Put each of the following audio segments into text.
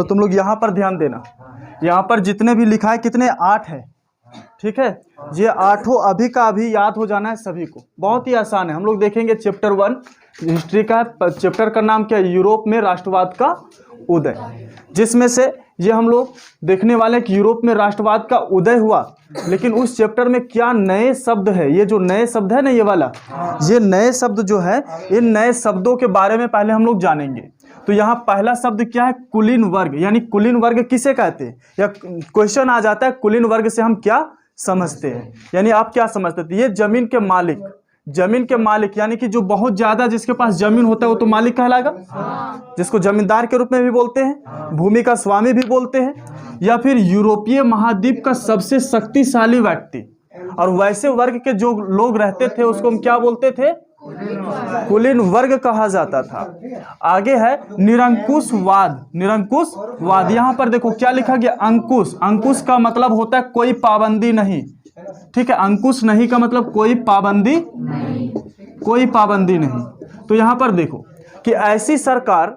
चलो तुम लोग यहाँ पर ध्यान देना, यहाँ पर जितने भी लिखा है कितने 8 है, ठीक है। ये 8 अभी का अभी याद हो जाना है सभी को, बहुत ही आसान है। हम लोग देखेंगे चैप्टर 1 हिस्ट्री का है, चैप्टर का नाम क्या है, यूरोप में राष्ट्रवाद का उदय, जिसमें से ये हम लोग देखने वाले हैं कि यूरोप में राष्ट्रवाद का उदय हुआ, लेकिन उस चैप्टर में क्या नए शब्द है, ये जो नए शब्द है ना ये वाला, ये नए शब्द जो है, इन नए शब्दों के बारे में पहले हम लोग जानेंगे। तो यहाँ पहला शब्द क्या है, कुलीन वर्ग, यानी कुलीन वर्ग किसे कहते हैं, या क्वेश्चन आ जाता है कुलीन वर्ग से हम क्या समझते हैं, यानी आप क्या समझते थे। ये जमीन के मालिक, जमीन के मालिक यानी कि जो बहुत ज्यादा जिसके पास जमीन होता है वो तो मालिक कहलाएगा, जिसको जमींदार के रूप में भी बोलते हैं, भूमि का स्वामी भी बोलते हैं, या फिर यूरोपीय महाद्वीप का सबसे शक्तिशाली व्यक्ति। और वैसे वर्ग के जो लोग रहते थे उसको हम क्या बोलते थे, कुलीन वर्ग कहा जाता था। आगे है निरंकुशवाद, निरंकुशवाद, यहाँ पर देखो क्या लिखा गया, अंकुश, अंकुश का मतलब होता है कोई पाबंदी नहीं, ठीक है। अंकुश नहीं का मतलब कोई पाबंदी नहीं, कोई पाबंदी नहीं। तो यहाँ पर देखो कि ऐसी सरकार,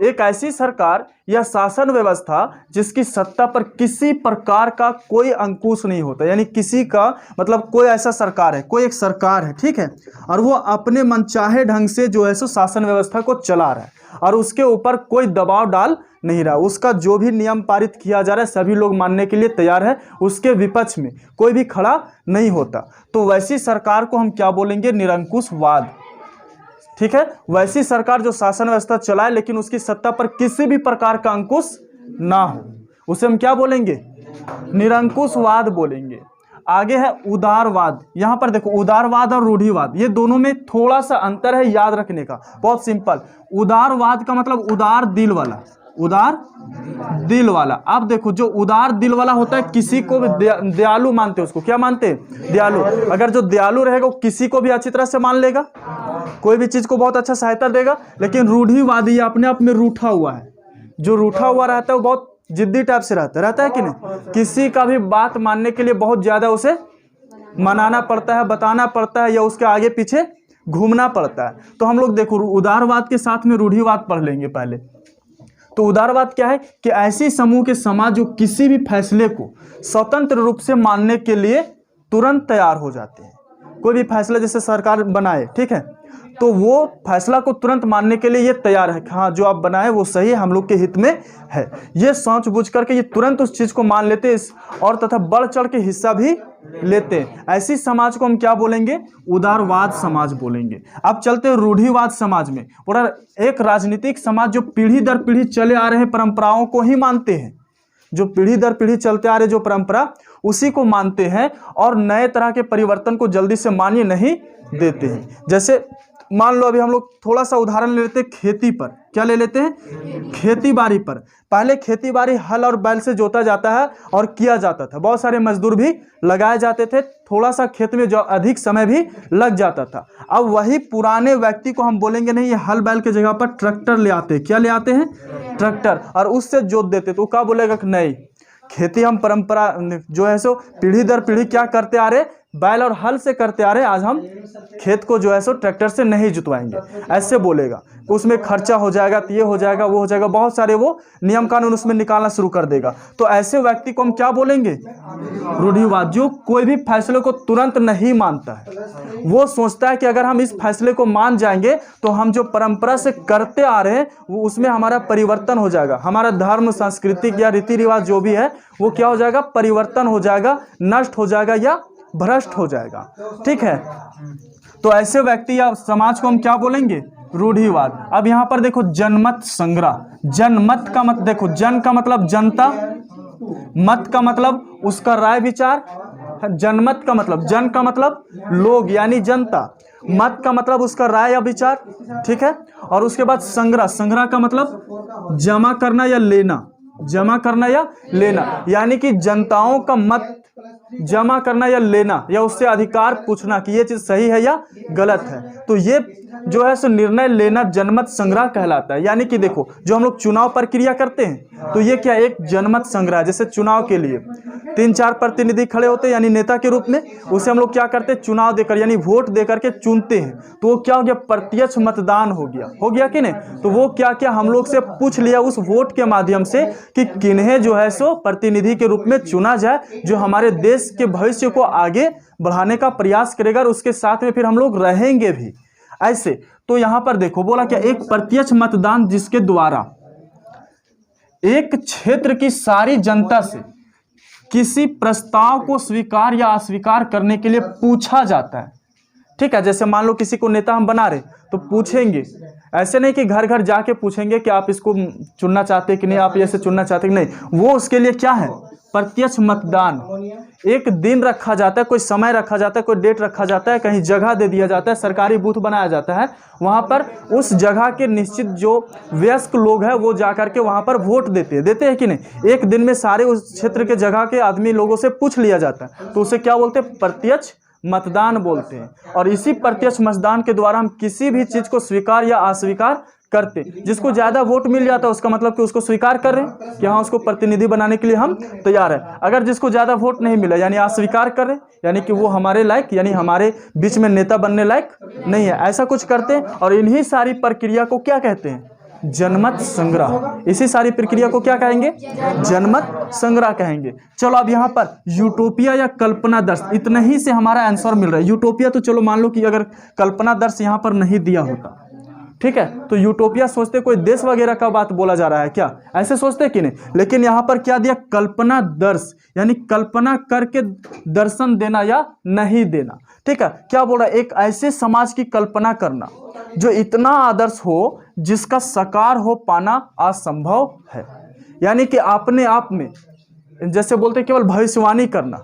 एक ऐसी सरकार या शासन व्यवस्था जिसकी सत्ता पर किसी प्रकार का कोई अंकुश नहीं होता, यानी किसी का मतलब कोई ऐसा सरकार है, कोई एक सरकार है, ठीक है, और वो अपने मनचाहे ढंग से जो है सो शासन व्यवस्था को चला रहा है और उसके ऊपर कोई दबाव डाल नहीं रहा, उसका जो भी नियम पारित किया जा रहा है सभी लोग मानने के लिए तैयार है, उसके विपक्ष में कोई भी खड़ा नहीं होता। तो वैसी सरकार को हम क्या बोलेंगे, निरंकुशवाद, ठीक है। वैसी सरकार जो शासन व्यवस्था चलाए लेकिन उसकी सत्ता पर किसी भी प्रकार का अंकुश ना हो, उसे हम क्या बोलेंगे, निरंकुशवाद बोलेंगे। आगे है उदारवाद, यहां पर देखो उदारवाद और रूढ़िवाद, ये दोनों में थोड़ा सा अंतर है, याद रखने का, बहुत सिंपल। उदारवाद का मतलब उदार दिल वाला, उदार दिल वाला। अब देखो जो उदार दिल वाला होता है किसी को भी दयालु मानते हैं, उसको क्या मानते हैं, दयालु। अगर जो दयालु रहेगा वो किसी को भी अच्छी तरह से मान लेगा, कोई भी चीज को बहुत अच्छा सहायता देगा। लेकिन रूढ़िवादी अपने आप में रूठा हुआ है, जो रूठा हुआ रहता है वो बहुत जिद्दी टाइप से रहता है कि नहीं, किसी का भी बात मानने के लिए बहुत ज्यादा उसे मनाना पड़ता है, बताना पड़ता है, या उसके आगे पीछे घूमना पड़ता है। तो हम लोग देखो उदारवाद के साथ में रूढ़िवाद पढ़ लेंगे पहले। तो उदारवाद क्या है कि ऐसी समूह के समाज जो किसी भी फैसले को स्वतंत्र रूप से मानने के लिए तुरंत तैयार हो जाते हैं। कोई भी फैसला जैसे सरकार बनाए, ठीक है, तो वो फैसला को तुरंत मानने के लिए ये तैयार है कि हाँ जो आप बनाए वो सही है, हम लोग के हित में है, ये सोच बूझ करके ये तुरंत उस चीज को मान लेते हैं और तथा बढ़ चढ़ के हिस्सा भी लेते हैं। ऐसी समाज को हम क्या बोलेंगे, उदारवाद समाज बोलेंगे। अब चलते हैं रूढ़िवाद समाज में। पूरा एक राजनीतिक समाज जो पीढ़ी दर पीढ़ी चले आ रहे परंपराओं को ही मानते हैं, जो पीढ़ी दर पीढ़ी चलते आ रहे जो परंपरा उसी को मानते हैं और नए तरह के परिवर्तन को जल्दी से मान्य नहीं देते हैं। जैसे मान लो अभी हम लोग थोड़ा सा उदाहरण ले लेते हैं खेती पर, क्या ले लेते हैं, खेती बाड़ी पर। पहले खेती बाड़ी हल और बैल से जोता जाता है और किया जाता था, बहुत सारे मजदूर भी लगाए जाते थे, थोड़ा सा खेत में जो अधिक समय भी लग जाता था। अब वही पुराने व्यक्ति को हम बोलेंगे नहीं, ये हल बैल के जगह पर ट्रैक्टर ले आते हैं, क्या ले आते हैं, ट्रैक्टर, और उससे जोत देते। तो क्या बोलेगा कि नहीं, खेती हम परंपरा जो है सो पीढ़ी दर पीढ़ी क्या करते आ रहे, बैल और हल से करते आ रहे, आज हम खेत को जो है सो ट्रैक्टर से नहीं जुतवाएंगे, ऐसे बोलेगा। उसमें खर्चा हो जाएगा, ये हो जाएगा, वो हो जाएगा, बहुत सारे वो नियम कानून उसमें निकालना शुरू कर देगा। तो ऐसे व्यक्ति को हम क्या बोलेंगे, रूढ़िवाद, जो कोई भी फैसले को तुरंत नहीं मानता है। वो सोचता है कि अगर हम इस फैसले को मान जाएंगे तो हम जो परंपरा से करते आ रहे हैं वो उसमें हमारा परिवर्तन हो जाएगा, हमारा धर्म सांस्कृतिक या रीति रिवाज जो भी है वो क्या हो जाएगा, परिवर्तन हो जाएगा, नष्ट हो जाएगा या भ्रष्ट हो जाएगा, ठीक है। तो ऐसे व्यक्ति या समाज को हम क्या बोलेंगे, रूढ़िवाद। अब यहाँ पर देखो जनमत संग्रह, जनमत का मत देखो, जन का मतलब जनता, मत का मतलब उसका राय विचार, जनमत का मतलब, जन का मतलब लोग यानी जनता, मत का मतलब उसका राय या विचार, ठीक है। और उसके बाद संग्रह, संग्रह का मतलब जमा करना या लेना, जमा करना या लेना, यानी कि जनताओं का मत जमा करना या लेना या उससे अधिकार पूछना कि ये चीज सही है या गलत है। तो ये जो है सो निर्णय लेना जनमत संग्रह कहलाता है। यानी कि देखो, जो हम लोग चुनाव प्रक्रिया करते हैं तो ये क्या, एक जनमत संग्रह। जैसे चुनाव के लिए 3-4 प्रतिनिधि खड़े होते हैं यानी नेता के रूप में, उसे हम लोग क्या करते हैं, चुनाव देकर यानी वोट देकर के चुनते हैं। तो वो क्या हो गया, प्रत्यक्ष मतदान हो गया कि नहीं। तो वो क्या क्या हम लोग से पूछ लिया उस वोट के माध्यम से कि किन्हें जो है सो प्रतिनिधि के रूप में चुना जाए, जो हमारे देश के भविष्य को आगे बढ़ाने का प्रयास करेगा और उसके साथ में फिर हम लोग रहेंगे भी ऐसे। तो यहां पर देखो बोला क्या, एक प्रत्यक्ष मतदान जिसके द्वारा एक क्षेत्र की सारी जनता से किसी प्रस्ताव को स्वीकार या अस्वीकार करने के लिए पूछा जाता है। ठीक है, जैसे मान लो किसी को नेता हम बना रहे तो पूछेंगे, ऐसे नहीं कि घर घर जाके पूछेंगे कि आप इसको चुनना चाहते कि नहीं, आप ऐसे चुनना चाहते कि नहीं। वो उसके लिए क्या है, प्रत्यक्ष मतदान। एक दिन रखा जाता है, कोई समय रखा जाता है, कोई डेट रखा जाता है, कहीं जगह दे दिया जाता है, सरकारी बूथ बनाया जाता है, वहां पर उस जगह के निश्चित जो वयस्क लोग हैं वो जाकर के वहां पर वोट देते हैं कि नहीं। एक दिन में सारे उस क्षेत्र के जगह के आदमी लोगों से पूछ लिया जाता है, तो उसे क्या बोलते हैं, प्रत्यक्ष मतदान बोलते हैं। और इसी प्रत्यक्ष मतदान के द्वारा हम किसी भी चीज को स्वीकार या अस्वीकार करते। जिसको ज्यादा वोट मिल जाता है उसका मतलब कि उसको स्वीकार कर रहे हैं कि हाँ उसको प्रतिनिधि बनाने के लिए हम तैयार है। अगर जिसको ज्यादा वोट नहीं मिला यानी अस्वीकार कर रहे, यानी कि वो हमारे लायक यानी हमारे बीच में नेता बनने लायक नहीं है, ऐसा कुछ करते हैं। और इन्हीं सारी प्रक्रिया को क्या कहते हैं, जनमत संग्रह। इसी सारी प्रक्रिया को क्या कहेंगे, जनमत संग्रह कहेंगे। चलो अब यहाँ पर यूटोपिया या कल्पना दर्श, इतना ही से हमारा आंसर मिल रहा है। यूटोपिया तो चलो मान लो कि अगर कल्पना दर्श यहाँ पर नहीं दिया होता, ठीक है, तो यूटोपिया सोचते कोई देश वगैरह का बात बोला जा रहा है क्या, ऐसे सोचते कि नहीं। लेकिन यहाँ पर क्या दिया, कल्पना दर्श, यानी कल्पना करके दर्शन देना या नहीं देना। ठीक है, क्या बोल रहा है, एक ऐसे समाज की कल्पना करना जो इतना आदर्श हो जिसका साकार हो पाना असंभव है। यानी कि अपने आप में, जैसे बोलते केवल भविष्यवाणी करना,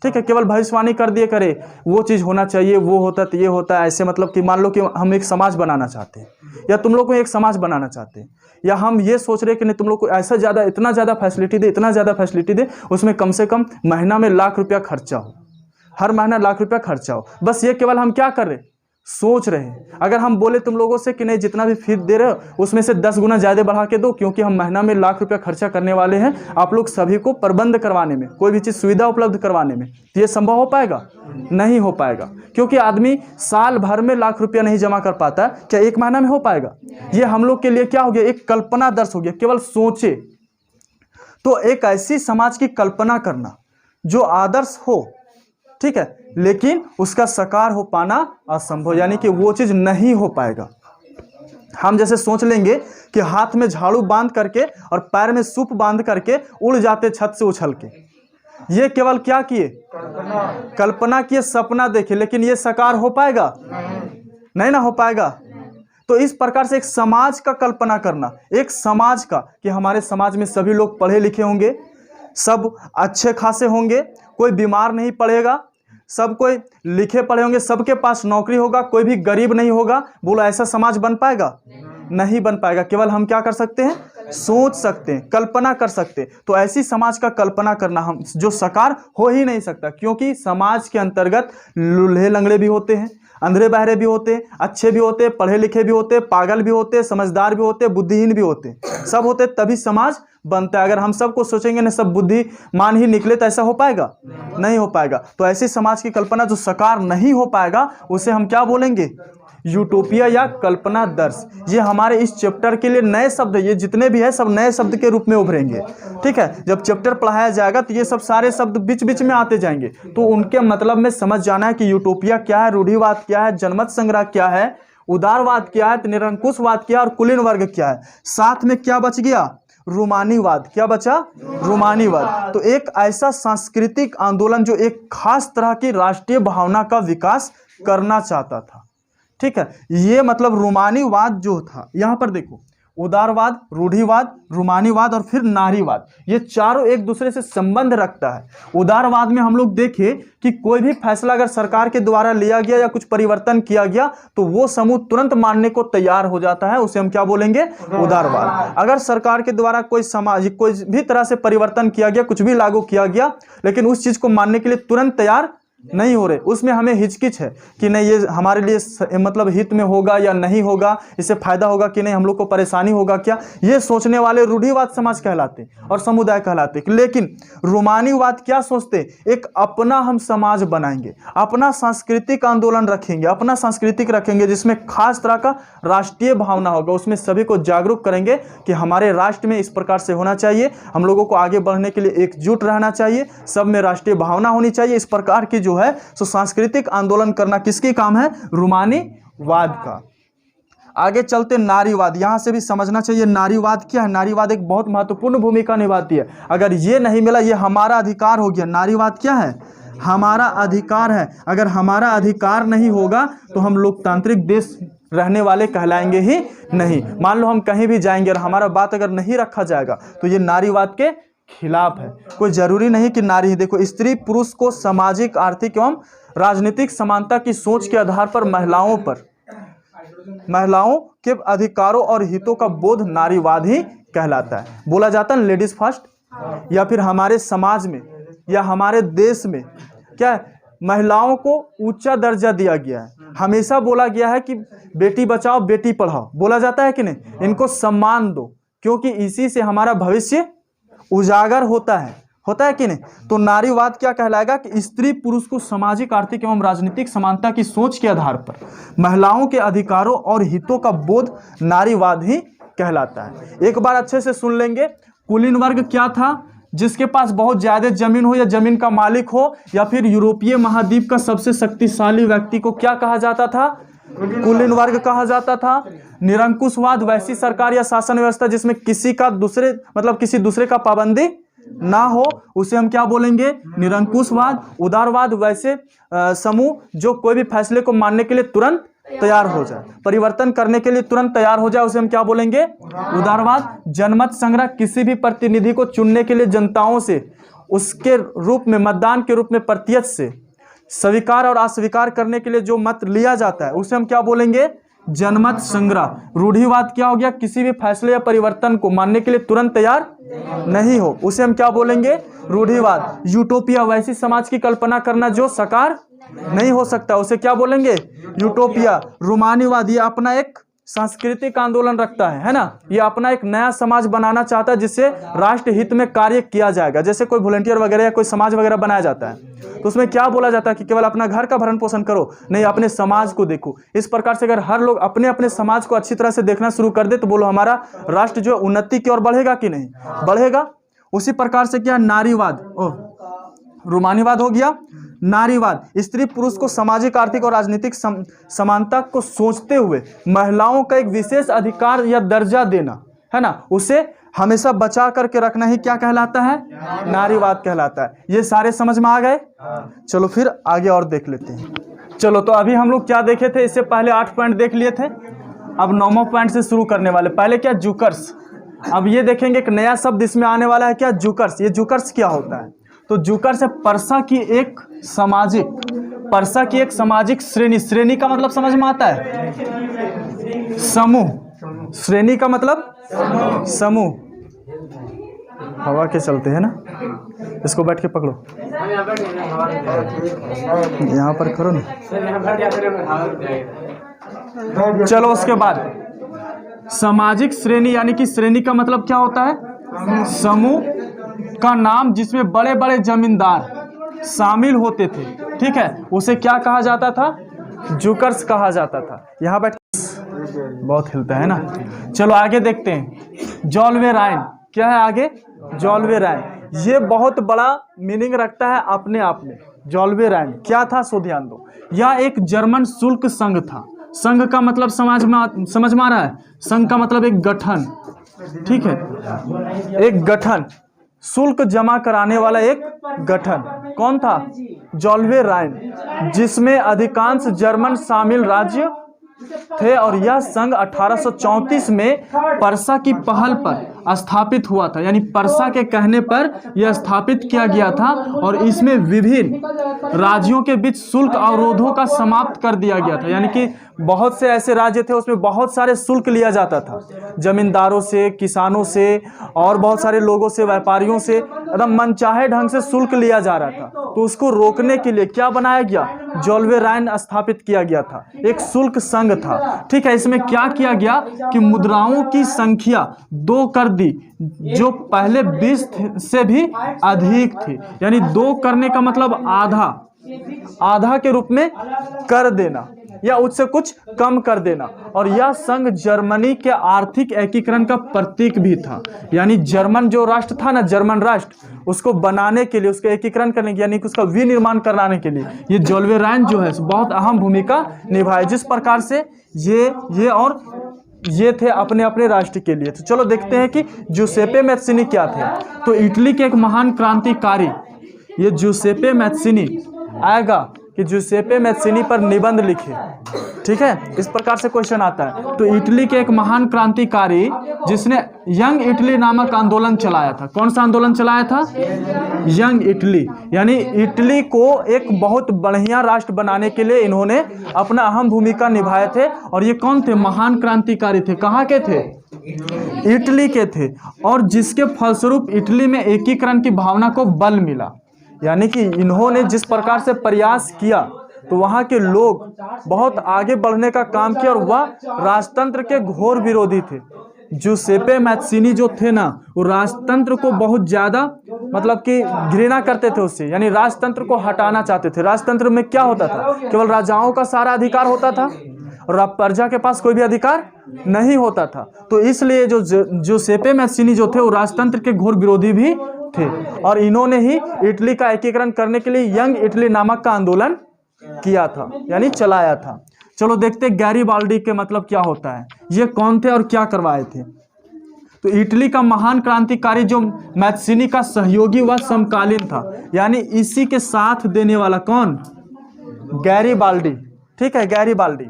ठीक है, केवल भविष्यवाणी कर दिए करे वो चीज़ होना चाहिए, वो होता तो ये होता है, ऐसे मतलब कि मान लो कि हम एक समाज बनाना चाहते हैं या तुम लोग को एक समाज बनाना चाहते हैं, या हम ये सोच रहे कि नहीं तुम लोग को ऐसा ज़्यादा इतना ज़्यादा फैसिलिटी दे, इतना ज़्यादा फैसिलिटी दे, उसमें कम से कम महीना में लाख रुपया खर्चा हो, हर महीना लाख रुपया खर्चा हो। बस ये केवल हम क्या कर रहे, सोच रहे हैं। अगर हम बोले तुम लोगों से कि नहीं जितना भी फीस दे रहे हो उसमें से 10 गुना ज़्यादा बढ़ा के दो, क्योंकि हम महीना में लाख रुपया खर्चा करने वाले हैं आप लोग सभी को प्रबंध करवाने में, कोई भी चीज़ सुविधा उपलब्ध करवाने में, तो ये संभव हो पाएगा, नहीं हो पाएगा। क्योंकि आदमी साल भर में लाख रुपया नहीं जमा कर पाता, क्या एक महीना में हो पाएगा। ये हम लोग के लिए क्या हो गया, एक कल्पना दर्श हो गया, केवल सोचे। तो एक ऐसी समाज की कल्पना करना जो आदर्श हो, ठीक है, लेकिन उसका साकार हो पाना असंभव, यानी कि वो चीज नहीं हो पाएगा। हम जैसे सोच लेंगे कि हाथ में झाड़ू बांध करके और पैर में सूप बांध करके उड़ जाते छत से उछल के, ये केवल क्या किए, कल्पना किए, सपना देखे, लेकिन ये साकार हो पाएगा, नहीं ना हो पाएगा। तो इस प्रकार से एक समाज का कल्पना करना, एक समाज का कि हमारे समाज में सभी लोग पढ़े लिखे होंगे, सब अच्छे खासे होंगे, कोई बीमार नहीं पड़ेगा, सब कोई लिखे पढ़े होंगे, सबके पास नौकरी होगा, कोई भी गरीब नहीं होगा। बोलो ऐसा समाज बन पाएगा, नहीं बन पाएगा। केवल हम क्या कर सकते हैं, सोच सकते हैं, कल्पना कर सकते हैं। तो ऐसी समाज का कल्पना करना हम जो साकार हो ही नहीं सकता, क्योंकि समाज के अंतर्गत लूल्हे लंगड़े भी होते हैं, अंधे बहरे भी होते हैं, अच्छे भी होते हैं, पढ़े लिखे भी होते हैं, पागल भी होते हैं, समझदार भी होते हैं, बुद्धिहीन भी होते हैं, सब होते हैं, तभी समाज बनता है। अगर हम सबको सोचेंगे ना सब बुद्धिमान ही निकले तो ऐसा हो पाएगा, नहीं हो पाएगा। तो ऐसी समाज की कल्पना जो साकार नहीं हो पाएगा उसे हम क्या बोलेंगे, यूटोपिया या कल्पना दर्श। ये हमारे इस चैप्टर के लिए नए शब्द, ये जितने भी है सब नए शब्द के रूप में उभरेंगे। ठीक है, जब चैप्टर पढ़ाया जाएगा तो ये सब सारे शब्द बीच बीच में आते जाएंगे, तो उनके मतलब में समझ जाना है कि यूटोपिया क्या है, रूढ़िवाद क्या है, जनमत संग्रह क्या है, उदारवाद क्या है, निरंकुशवाद क्या है और कुलीन वर्ग क्या है। साथ में क्या बच गया, रूमानीवाद। क्या बचा, रूमानीवाद। तो एक ऐसा सांस्कृतिक आंदोलन जो एक खास तरह की राष्ट्रीय भावना का विकास करना चाहता था। ठीक है, ये मतलब रूमानीवाद जो था, यहां पर देखो उदारवाद, रूढ़िवाद, रूमानीवाद और फिर नारीवाद। ये चारों एक दूसरे से संबंध रखता है। उदारवाद में हम लोग देखें कि कोई भी फैसला अगर सरकार के द्वारा लिया गया या कुछ परिवर्तन किया गया तो वो समूह तुरंत मानने को तैयार हो जाता है, उसे हम क्या बोलेंगे? उदारवाद। अगर सरकार के द्वारा कोई सामाजिक कोई भी तरह से परिवर्तन किया गया, कुछ भी लागू किया गया, लेकिन उस चीज को मानने के लिए तुरंत तैयार नहीं हो रहे, उसमें हमें हिचकिच है कि नहीं ये हमारे लिए मतलब हित में होगा या नहीं होगा, इससे फायदा होगा कि नहीं, हम लोग को परेशानी होगा क्या, ये सोचने वाले रूढ़िवाद समाज कहलाते और समुदाय कहलाते। लेकिन रूमानीवाद क्या सोचते? एक अपना हम समाज बनाएंगे, अपना सांस्कृतिक आंदोलन रखेंगे, अपना सांस्कृतिक रखेंगे जिसमें खास तरह का राष्ट्रीय भावना होगा, उसमें सभी को जागरूक करेंगे कि हमारे राष्ट्र में इस प्रकार से होना चाहिए, हम लोगों को आगे बढ़ने के लिए एकजुट रहना चाहिए, सब में राष्ट्रीय भावना होनी चाहिए। इस प्रकार की जो है सो सांस्कृतिक आंदोलन करना किसकी काम है? रूमानीवाद का। आगे चलते नारीवाद। यहां से भी समझना चाहिए नारीवाद क्या है। नारीवाद एक बहुत महत्वपूर्ण भूमिका निभाती है। अगर ये नहीं मिला, ये हमारा अधिकार हो गया। नारीवाद क्या है? हमारा अधिकार है। अगर हमारा अधिकार नहीं होगा तो हम लोकतांत्रिक देश रहने वाले कहलाएंगे ही नहीं। मान लो हम कहीं भी जाएंगे और हमारा बात अगर नहीं रखा जाएगा तो ये नारीवाद के खिलाफ है। कोई जरूरी नहीं कि नारी ही, देखो स्त्री पुरुष को सामाजिक, आर्थिक एवं राजनीतिक समानता की सोच के आधार पर महिलाओं के अधिकारों और हितों का बोध नारीवाद ही कहलाता है। बोला जाता है लेडीज फर्स्ट, या फिर हमारे समाज में या हमारे देश में क्या है, महिलाओं को ऊंचा दर्जा दिया गया है। हमेशा बोला गया है कि बेटी बचाओ बेटी पढ़ाओ, बोला जाता है कि नहीं, इनको सम्मान दो, क्योंकि इसी से हमारा भविष्य उजागर होता है कि नहीं। तो नारीवाद क्या कहलाएगा कि स्त्री पुरुष को सामाजिक, आर्थिक एवं राजनीतिक समानता की सोच के आधार पर महिलाओं के अधिकारों और हितों का बोध नारीवाद ही कहलाता है। एक बार अच्छे से सुन लेंगे। कुलीन वर्ग क्या था? जिसके पास बहुत ज्यादा जमीन हो या जमीन का मालिक हो, या फिर यूरोपीय महाद्वीप का सबसे शक्तिशाली व्यक्ति को क्या कहा जाता था? कुलीन वर्ग कहा जाता था। निरंकुशवाद, वैसी सरकार या शासन व्यवस्था जिसमें किसी दूसरे का पाबंदी ना हो, उसे हम क्या बोलेंगे? निरंकुशवाद। उदारवाद, वैसे समूह जो कोई भी फैसले को मानने के लिए तुरंत तैयार हो जाए, परिवर्तन करने के लिए तुरंत तैयार हो जाए, उसे हम क्या बोलेंगे? उदारवाद। जनमत संग्रह, किसी भी प्रतिनिधि को चुनने के लिए जनताओं से उसके रूप में, मतदान के रूप में प्रत्यक्ष से स्वीकार और अस्वीकार करने के लिए जो मत लिया जाता है, उसे हम क्या बोलेंगे? जनमत संग्रह। रूढ़िवाद क्या हो गया? किसी भी फैसले या परिवर्तन को मानने के लिए तुरंत तैयार नहीं हो, उसे हम क्या बोलेंगे? रूढ़िवाद। यूटोपिया, वैसी समाज की कल्पना करना जो साकार नहीं हो सकता, उसे क्या बोलेंगे? यूटोपिया। रूमानीवाद, ये अपना एक सांस्कृतिक आंदोलन रखता है ना, ये अपना एक नया समाज बनाना चाहता है जिससे राष्ट्र हित में कार्य किया जाएगा। जैसे कोई वॉलंटियर वगैरह या कोई समाज वगैरह बनाया जाता है तो उसमें क्या बोला जाता है कि केवल अपना घर का भरण पोषण करो, नहीं अपने समाज को देखो। इस प्रकार से अगर हर लोग अपने अपने समाज को अच्छी तरह से देखना शुरू कर दे तो बोलो हमारा राष्ट्र जो उन्नति की ओर बढ़ेगा कि नहीं? बढ़ेगा। उसी प्रकार से क्या? नारीवाद, रूमानीवाद हो गया। नारीवाद, स्त्री पुरुष को सामाजिक, आर्थिक और राजनीतिक समानता को सोचते हुए महिलाओं का एक विशेष अधिकार या दर्जा देना है ना, उसे हमेशा बचा करके रखना ही क्या कहलाता है? नारीवाद कहलाता है। ये सारे समझ में आ गए? चलो फिर आगे और देख लेते हैं। चलो, तो अभी हम लोग क्या देखे थे? इससे पहले 8 पॉइंट देख लिए थे, अब 9वां पॉइंट से शुरू करने वाले। पहले क्या? जुकर्स। अब ये देखेंगे एक नया शब्द इसमें आने वाला है, क्या? जुकर्स। ये जुकर्स क्या होता है? तो जुकर्स है पर्सा की एक सामाजिक श्रेणी। श्रेणी का मतलब समझ में आता है? समूह। श्रेणी का मतलब समूह। हवा के चलते हैं ना, इसको बैठ के पकड़ो, यहाँ पर करो ना। चलो, उसके बाद सामाजिक श्रेणी, यानी कि श्रेणी का मतलब क्या होता है? समूह का नाम जिसमें बड़े बड़े जमींदार शामिल होते थे, ठीक है, उसे क्या कहा जाता था? जुकर्स कहा जाता था। यहाँ बैठ बहुत हिलता है ना। चलो आगे देखते हैं। जॉल्वेराइन क्या है? आगे जॉल्वेराइन, ये बहुत बड़ा मीनिंग रखता है अपने आप में। जॉल्वेराइन क्या था? सो ध्यान दो। यह एक जर्मन शुल्क संघ था। संघ का मतलब समझ में आ रहा है? संघ का मतलब एक गठन, ठीक है, एक गठन, शुल्क जमा कराने वाला एक गठन। कौन था? जॉल्वेराइन, जिसमें अधिकांश जर्मन शामिल राज्य थे और यह संघ 1834 में परसा की पहल पर स्थापित हुआ था, यानी परसा के कहने पर यह स्थापित किया गया था और इसमें विभिन्न राज्यों के बीच शुल्क अवरोधों का समाप्त कर दिया गया था। यानी कि बहुत से ऐसे राज्य थे उसमें बहुत सारे शुल्क लिया जाता था, जमींदारों से, किसानों से और बहुत सारे लोगों से, व्यापारियों से एकदम मनचाहे ढंग से शुल्क लिया जा रहा था। तो उसको रोकने के लिए क्या बनाया गया, जोल्वेराइन स्थापित किया गया था, एक शुल्क संघ था। ठीक है, इसमें क्या किया गया कि मुद्राओं की संख्या 2 कर दी, जो पहले 20 से भी अधिक थी। यानी 2 करने का मतलब आधा के रूप में कर देना या उससे कुछ कम कर देना। और यह संघ जर्मनी के आर्थिक एकीकरण का प्रतीक भी था। यानी जर्मन जो राष्ट्र था ना, जर्मन राष्ट्र, उसको बनाने के लिए, उसका एकीकरण करने के, यानी कि उसका विनिर्माण कराने के लिए ये जोल्वेराइन जो है बहुत अहम भूमिका निभाए। जिस प्रकार से ये और ये थे अपने अपने राष्ट्र के लिए। तो चलो देखते हैं कि जूसेप्पे मैत्सिनी क्या थे। तो इटली के एक महान क्रांतिकारी ये जूसेप्पे मैत्सिनी आएगा कि जूसेप्पे मैत्सिनी पर निबंध लिखे। ठीक है, इस प्रकार से क्वेश्चन आता है। तो इटली के एक महान क्रांतिकारी जिसने यंग इटली नामक आंदोलन चलाया था। कौन सा आंदोलन चलाया था? Young Italy. यानी इटली को एक बहुत बढ़िया राष्ट्र बनाने के लिए इन्होंने अपना अहम भूमिका निभाए थे। और ये कौन थे? महान क्रांतिकारी थे। कहाँ के थे? इटली के थे। और जिसके फलस्वरूप इटली में एकीकरण की भावना को बल मिला। यानी कि इन्होंने जिस प्रकार से प्रयास किया तो वहाँ के लोग बहुत आगे बढ़ने का काम किया और वह राजतंत्र के घोर विरोधी थे। जूसेप्पे मैत्सिनी जो थे ना, वो राजतंत्र को बहुत ज़्यादा मतलब कि घृणा करते थे उससे, यानी राजतंत्र को हटाना चाहते थे। राजतंत्र में क्या होता था? केवल राजाओं का सारा अधिकार होता था और प्रजा के पास कोई भी अधिकार नहीं होता था। तो इसलिए जो जूसेप्पे मैत्सिनी जो थे वो राजतंत्र के घोर विरोधी भी थे और इन्होंने ही इटली का एकीकरण करने के लिए यंग इटली नामक का आंदोलन किया था, यानी चलाया था। चलो देखते गैरिबाल्डी के मतलब क्या होता है, ये कौन थे और क्या करवाए थे। तो इटली का महान क्रांतिकारी जो मैत्सिनी का सहयोगी व समकालीन था, यानी इसी के साथ देने वाला कौन? गैरिबाल्डी। ठीक है, गैरिबाल्डी।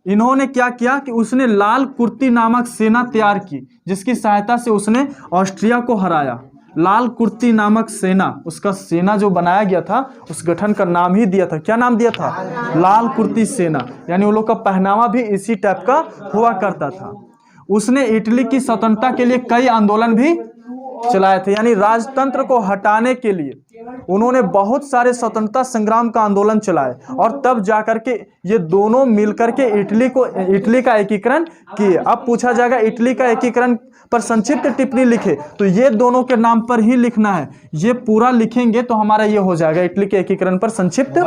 इन्होंने क्या किया कि उसने लाल कुर्ती नामक सेना तैयार की, जिसकी सहायता से उसने ऑस्ट्रिया को हराया। लाल कुर्ती नामक सेना, उसका सेना जो बनाया गया था उस गठन का नाम ही दिया था। क्या नाम दिया था? लाल कुर्ती सेना। यानी वो लोग का पहनावा भी इसी टाइप का हुआ करता था। उसने इटली की स्वतंत्रता के लिए कई आंदोलन भी चलाए थे। यानी राजतंत्र को हटाने के लिए उन्होंने बहुत सारे स्वतंत्रता संग्राम का आंदोलन चलाए और तब जाकर के ये दोनों मिलकर के इटली का एकीकरण किए। अब पूछा जाएगा इटली का एकीकरण पर संक्षिप्त टिप्पणी लिखे, तो ये दोनों के नाम पर ही लिखना है। ये पूरा लिखेंगे तो हमारा ये हो जाएगा, इटली के एकीकरण पर संक्षिप्त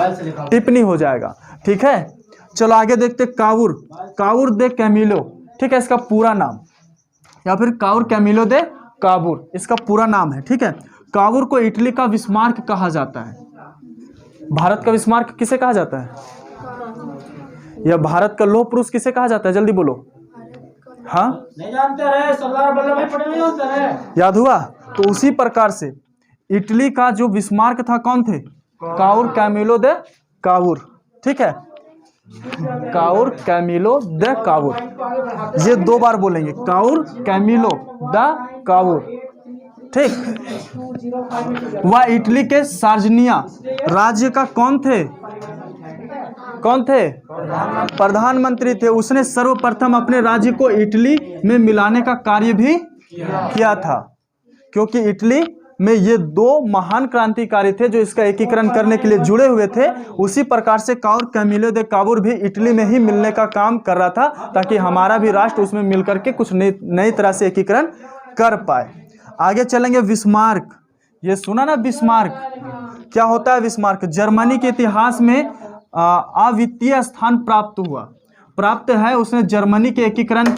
टिप्पणी हो जाएगा। ठीक है, चलो आगे देखते काउर दे कैमिलो। ठीक है, इसका पूरा नाम, या फिर काउर कैमिलो दे काबुर इसका पूरा नाम है। ठीक है, काबुर को इटली का बिस्मार्क कहा जाता है। भारत का बिस्मार्क किसे कहा जाता है? या भारत का लौह पुरुष किसे कहा जाता है? जल्दी बोलो। हाँ, नहीं जानते रहे, सरदार वल्लभ भाई पटेल नहीं जानते रहे। याद हुआ? तो उसी प्रकार से इटली का जो बिस्मार्क था कौन थे? Cavour Camillo de Cavour. ठीक है, काउर कैमिलो द काबुर, ये 2 बार बोलेंगे, काउर कैमिलो द काबुर। ठीक, वह इटली के सार्जनिया राज्य का कौन थे? प्रधानमंत्री थे। उसने सर्वप्रथम अपने राज्य को इटली में मिलाने का कार्य भी किया था, क्योंकि इटली में ये 2 महान क्रांतिकारी थे जो इसका एकीकरण करने के लिए जुड़े हुए थे। उसी प्रकार से काउर कैमिलो दे काबुर भी इटली में ही मिलने का काम कर रहा था, ताकि हमारा भी राष्ट्र उसमें मिलकर के कुछ नई तरह से एकीकरण कर पाए। आगे चलेंगे बिस्मार्क। ये सुना ना बिस्मार्क? क्या होता है बिस्मार्क? जर्मनी के इतिहास में अद्वितीय स्थान प्राप्त है। उसने जर्मनी के एकीकरण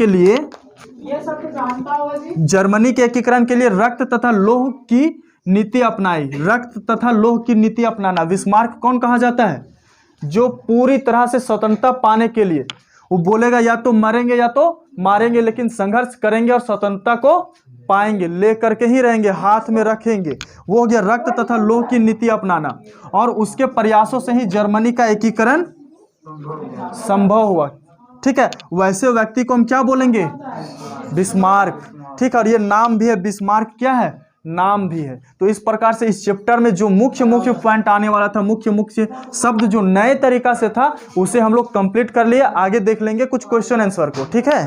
के लिए रक्त तथा लोह की नीति अपनाई। रक्त तथा लोह की नीति अपनाना बिस्मार्क कौन कहा जाता है? जो पूरी तरह से स्वतंत्रता पाने के लिए वो बोलेगा या तो मरेंगे या तो मारेंगे, लेकिन संघर्ष करेंगे और स्वतंत्रता को पाएंगे, ले करके ही रहेंगे, हाथ में रखेंगे। वो हो गया रक्त तथा लोह की नीति अपनाना। और उसके प्रयासों से ही जर्मनी का एकीकरण संभव हुआ। ठीक है, वैसे व्यक्ति को हम क्या बोलेंगे? बिस्मार्क। ठीक है, और ये नाम भी है, बिस्मार्क क्या है? नाम भी है। तो इस प्रकार से इस चैप्टर में जो मुख्य मुख्य पॉइंट आने वाला था, मुख्य मुख्य शब्द जो नए तरीका से था, उसे हम लोग कंप्लीट कर लिए। आगे देख लेंगे कुछ क्वेश्चन आंसर को। ठीक है।